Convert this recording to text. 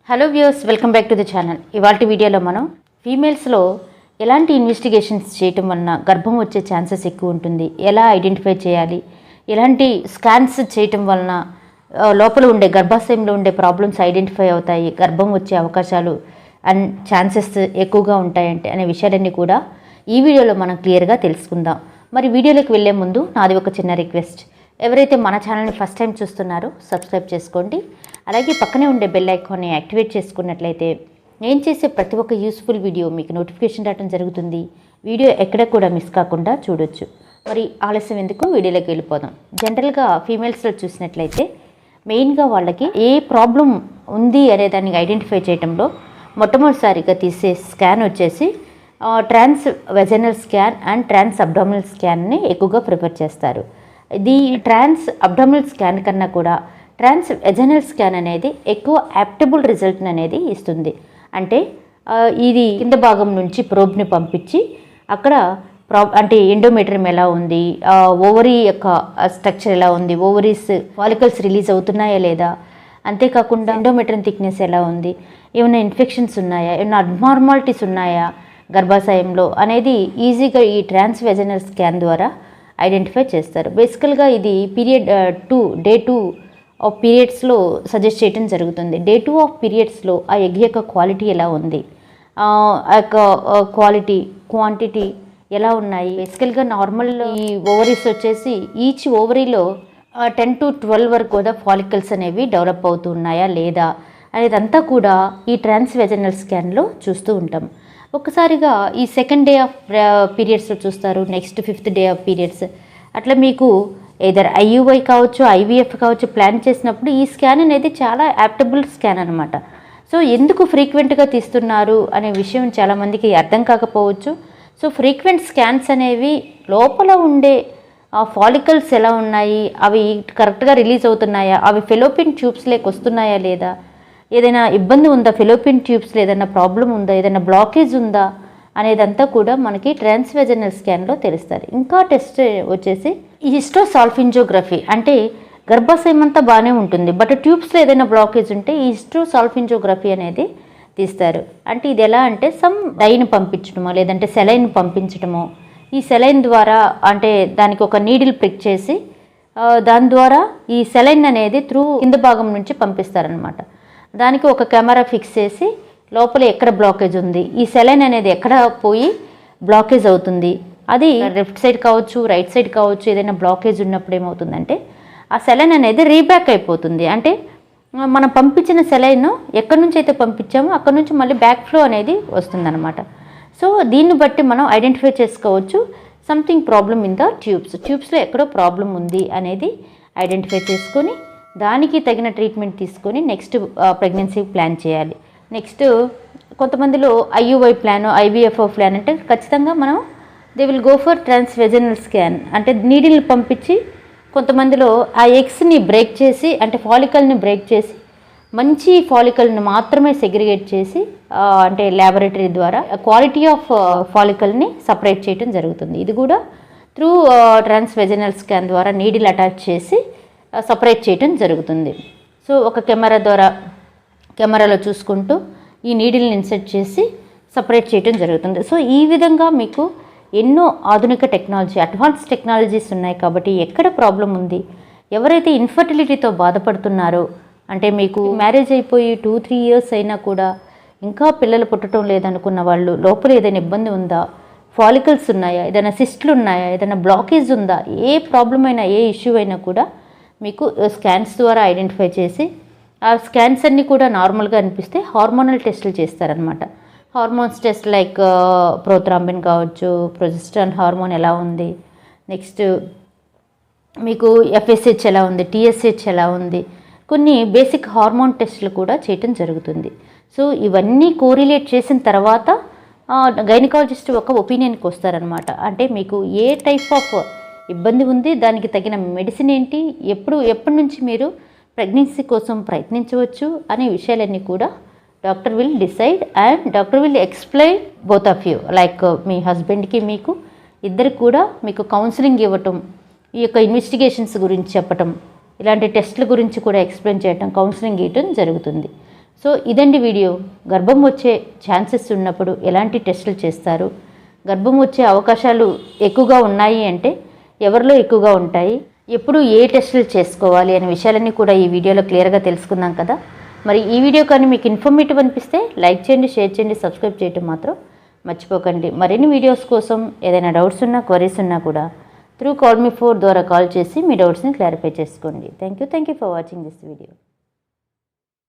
Hello viewers, welcome back to the channel. ఇవాల్టి వీడియోలో మనం ఫీమేల్స్లో ఎలాంటి ఇన్వెస్టిగేషన్స్ చేయటం వలన గర్భం వచ్చే ఛాన్సెస్ ఎక్కువ ఉంటుంది, ఎలా ఐడెంటిఫై చేయాలి, ఎలాంటి స్కాన్స్ చేయటం వలన లోపల ఉండే గర్భాశయంలో ఉండే ప్రాబ్లమ్స్ ఐడెంటిఫై అవుతాయి, గర్భం వచ్చే అవకాశాలు అండ్ ఛాన్సెస్ ఎక్కువగా ఉంటాయంటే అనే విషయాలన్నీ కూడా ఈ వీడియోలో మనం క్లియర్గా తెలుసుకుందాం. మరి వీడియోలోకి వెళ్ళే ముందు నాది ఒక చిన్న రిక్వెస్ట్. ఎవరైతే మన ఛానల్ని ఫస్ట్ టైం చూస్తున్నారో సబ్స్క్రైబ్ చేసుకోండి. అలాగే పక్కనే ఉండే బెల్ ఐకాన్ని యాక్టివేట్ చేసుకున్నట్లయితే నేను చేసే ప్రతి ఒక్క యూస్ఫుల్ వీడియో మీకు నోటిఫికేషన్ రావడం జరుగుతుంది. వీడియో ఎక్కడ కూడా మిస్ కాకుండా చూడొచ్చు. మరి ఆలస్యం ఎందుకు, వీడియోలోకి వెళ్ళిపోదాం. జనరల్గా ఫీమేల్స్లో చూసినట్లయితే మెయిన్గా వాళ్ళకి ఏ ప్రాబ్లం ఉంది అనే దాన్ని ఐడెంటిఫై చేయడంలో మొట్టమొదటిసారిగా తీసే స్కాన్ వచ్చేసి trans vaginal scan and trans abdominal స్కాన్ని ఎక్కువగా ప్రిఫర్ చేస్తారు. ఇది ట్రాన్స్ అబ్డామినల్ స్కాన్ కన్నా కూడా ట్రాన్స్ వెజనల్ స్కాన్ అనేది ఎక్కువ యాప్టబుల్ రిజల్ట్ అనేది ఇస్తుంది. అంటే ఇది కింద భాగం నుంచి ప్రోబ్ని పంపించి అక్కడ అంటే ఎండోమెట్రియం ఎలా ఉంది, ఓవరీ యొక్క స్ట్రక్చర్ ఎలా ఉంది, ఓవరీస్ ఫాలికల్స్ రిలీజ్ అవుతున్నాయా లేదా, అంతేకాకుండా ఎండోమెట్రియం థిక్నెస్ ఎలా ఉంది, ఏమైనా ఇన్ఫెక్షన్స్ ఉన్నాయా, ఏమైనా అబ్నార్మాలిటీస్ ఉన్నాయా గర్భాశయంలో అనేది ఈజీగా ఈ ట్రాన్స్ వెజనల్ స్కాన్ ద్వారా ఐడెంటిఫై చేస్తారు. బేసికల్గా ఇది పీరియడ్ డే 2 ఆఫ్ పీరియడ్స్లో సజెస్ట్ చేయడం జరుగుతుంది. డే 2 ఆఫ్ పీరియడ్స్లో ఆ ఎగ్ యొక్క క్వాలిటీ ఎలా ఉంది, ఆ యొక్క క్వాలిటీ క్వాంటిటీ ఎలా ఉన్నాయి. బేసికల్గా నార్మల్ ఈ ఓవరీస్ వచ్చేసి ఈచ్ ఓవరీలో 10 to 12 వరకు కూడా ఫాలికల్స్ అనేవి డెవలప్ అవుతూ ఉన్నాయా లేదా అనేదంతా కూడా ఈ ట్రాన్స్ వెజనల్ స్కాన్లో చూస్తూ ఉంటాం. ఒక్కసారిగా ఈ సెకండ్ డే ఆఫ్ పీరియడ్స్లో చూస్తారు, next 5th day of periods అట్లా మీకు ఏదర్ ఐయుఐ కావచ్చు, ఐవీఎఫ్ కావచ్చు ప్లాన్ చేసినప్పుడు ఈ స్కాన్ అనేది చాలా యాప్టబుల్ స్కాన్ అనమాట. సో ఎందుకు ఫ్రీక్వెంట్గా తీస్తున్నారు అనే విషయం చాలామందికి అర్థం కాకపోవచ్చు. సో ఫ్రీక్వెంట్ స్కాన్స్ అనేవి లోపల ఉండే ఫాలికల్స్ ఎలా ఉన్నాయి, అవి కరెక్ట్గా రిలీజ్ అవుతున్నాయా, అవి ఫెలోపియన్ ట్యూబ్స్లోకి వస్తున్నాయా లేదా, ఏదైనా ఇబ్బంది ఉందా, ఫెలోపియన్ ట్యూబ్స్లో ఏదైనా ప్రాబ్లం ఉందా, ఏదైనా బ్లాకేజ్ ఉందా అనేదంతా కూడా మనకి ట్రాన్స్ వెజనల్ స్కాన్లో తెలుస్తారు. ఇంకా టెస్ట్ వచ్చేసి హిస్టోసాల్ఫింజోగ్రఫీ, అంటే గర్భాశయం అంతా బాగానే ఉంటుంది బట్ ట్యూబ్స్లో ఏదైనా బ్లాకేజ్ ఉంటే ఈ హిస్టోసాల్ఫింజోగ్రఫీ అనేది తీస్తారు. అంటే ఇది ఎలా అంటే సమ్ డైని పంపించడమో లేదంటే సెలైన్ పంపించడమో, ఈ సెలైన్ ద్వారా అంటే దానికి ఒక నీడిల్ ప్రిక్ చేసి దాని ద్వారా ఈ సెలైన్ అనేది త్రూ కింద భాగం నుంచి పంపిస్తారనమాట. దానికి ఒక కెమెరా ఫిక్స్ చేసి లోపల ఎక్కడ బ్లాకేజ్ ఉంది, ఈ సెలైన్ అనేది ఎక్కడ పోయి బ్లాకేజ్ అవుతుంది, అది లెఫ్ట్ సైడ్ కావచ్చు రైట్ సైడ్ కావచ్చు, ఏదైనా బ్లాకేజ్ ఉన్నప్పుడు ఏమవుతుందంటే ఆ సెలైన్ అనేది రీబ్యాక్ అయిపోతుంది. అంటే మనం పంపించిన సెలైన్ ఎక్కడి నుంచి అయితే పంపించామో అక్కడ నుంచి మళ్ళీ బ్యాక్ ఫ్లో అనేది వస్తుందన్నమాట. సో దీన్ని బట్టి మనం ఐడెంటిఫై చేసుకోవచ్చు సంథింగ్ ప్రాబ్లమ్ ఇన్ ద ట్యూబ్స్లో ఎక్కడో ప్రాబ్లం ఉంది అనేది ఐడెంటిఫై చేసుకొని దానికి తగిన ట్రీట్మెంట్ తీసుకొని నెక్స్ట్ ప్రెగ్నెన్సీ ప్లాన్ చేయాలి. నెక్స్ట్ కొంతమందిలో ఐయుఐ ప్లాన్, ఐవీఎఫ్ఓ ప్లాన్ అంటే ఖచ్చితంగా మనం they will go for trans vaginal scan. అంటే నీడిల్ని పంపించి కొంతమందిలో ఆ ఎగ్స్ని బ్రేక్ చేసి అంటే ఫాలికల్ని బ్రేక్ చేసి మంచి ఫాలికల్ని మాత్రమే సెగ్రిగేట్ చేసి అంటే ల్యాబొరేటరీ ద్వారా క్వాలిటీ ఆఫ్ ఫాలికల్ని సపరేట్ చేయడం జరుగుతుంది. ఇది కూడా త్రూ ట్రాన్స్ వెజనల్ స్కాన్ ద్వారా నీడిల్ అటాచ్ చేసి సపరేట్ చేయడం జరుగుతుంది. సో ఒక కెమెరాలో చూసుకుంటూ ఈ నీడిల్ని ఇన్సర్ట్ చేసి సపరేట్ చేయడం జరుగుతుంది. సో ఈ విధంగా మీకు ఎన్నో ఆధునిక టెక్నాలజీ, అడ్వాన్స్ టెక్నాలజీస్ ఉన్నాయి కాబట్టి ఎక్కడ ప్రాబ్లం ఉంది, ఎవరైతే ఇన్ఫర్టిలిటీతో బాధపడుతున్నారో అంటే మీకు మ్యారేజ్ అయిపోయి 2-3 years అయినా కూడా ఇంకా పిల్లలు పుట్టడం లేదనుకున్న వాళ్ళు, లోపల ఏదైనా ఇబ్బంది ఉందా, ఫాలికల్స్ ఉన్నాయా, ఏదైనా సిస్ట్లు ఉన్నాయా, ఏదైనా బ్లాకేజ్ ఉందా, ఏ ప్రాబ్లం అయినా ఏ ఇష్యూ అయినా కూడా మీకు స్కాన్స్ ద్వారా ఐడెంటిఫై చేసి ఆ స్కాన్స్ అన్నీ కూడా నార్మల్గా అనిపిస్తే హార్మోనల్ టెస్టులు చేస్తారనమాట. హార్మోన్స్ టెస్ట్ లైక్ ప్రోథ్రాంబిన్ కావచ్చు, ప్రొజెస్ట్రాన్ హార్మోన్ ఎలా ఉంది, నెక్స్ట్ మీకు ఎఫ్ఎస్హెచ్ ఎలా ఉంది, టీఎస్హెచ్ ఎలా ఉంది, కొన్ని బేసిక్ హార్మోన్ టెస్టులు కూడా చేయటం జరుగుతుంది. సో ఇవన్నీ కోరిలేట్ చేసిన తర్వాత గైనకాలజిస్ట్ ఒక ఒపీనియన్కి వస్తారనమాట. అంటే మీకు ఏ టైప్ ఆఫ్ ఇబ్బంది ఉంది, దానికి తగిన మెడిసిన్ ఏంటి, ఎప్పటి నుంచి మీరు ప్రెగ్నెన్సీ కోసం ప్రయత్నించవచ్చు అనే విషయాలన్నీ కూడా doctor will decide and doctor will explain both of you. Like మీ హస్బెండ్కి మీకు ఇద్దరికి కూడా మీకు కౌన్సిలింగ్ ఇవ్వటం, ఈ యొక్క ఇన్వెస్టిగేషన్స్ గురించి చెప్పటం, ఇలాంటి టెస్ట్ల గురించి కూడా ఎక్స్ప్లెయిన్ చేయటం, కౌన్సిలింగ్ ఇవ్వటం జరుగుతుంది. సో ఇదండి వీడియో. గర్భం వచ్చే ఛాన్సెస్ ఉన్నప్పుడు ఎలాంటి టెస్టులు చేస్తారు, గర్భం వచ్చే అవకాశాలు ఎక్కువగా ఉన్నాయి అంటే ఎవరిలో ఎక్కువగా ఉంటాయి, ఎప్పుడు ఏ టెస్టులు చేసుకోవాలి అనే విషయాలన్నీ కూడా ఈ వీడియోలో క్లియర్గా తెలుసుకుందాం కదా. మరి ఈ వీడియో కానీ మీకు ఇన్ఫర్మేటివ్ అనిపిస్తే లైక్ చేయండి, షేర్ చేయండి, సబ్స్క్రైబ్ చేయడం మాత్రం మర్చిపోకండి. మరిన్ని వీడియోస్ కోసం ఏదైనా డౌట్స్ ఉన్నా, క్వరీస్ ఉన్నా కూడా త్రూ కాల్ మీ 4 ద్వారా కాల్ చేసి మీ డౌట్స్ని క్లారిఫై చేసుకోండి. Thank you for watching this video.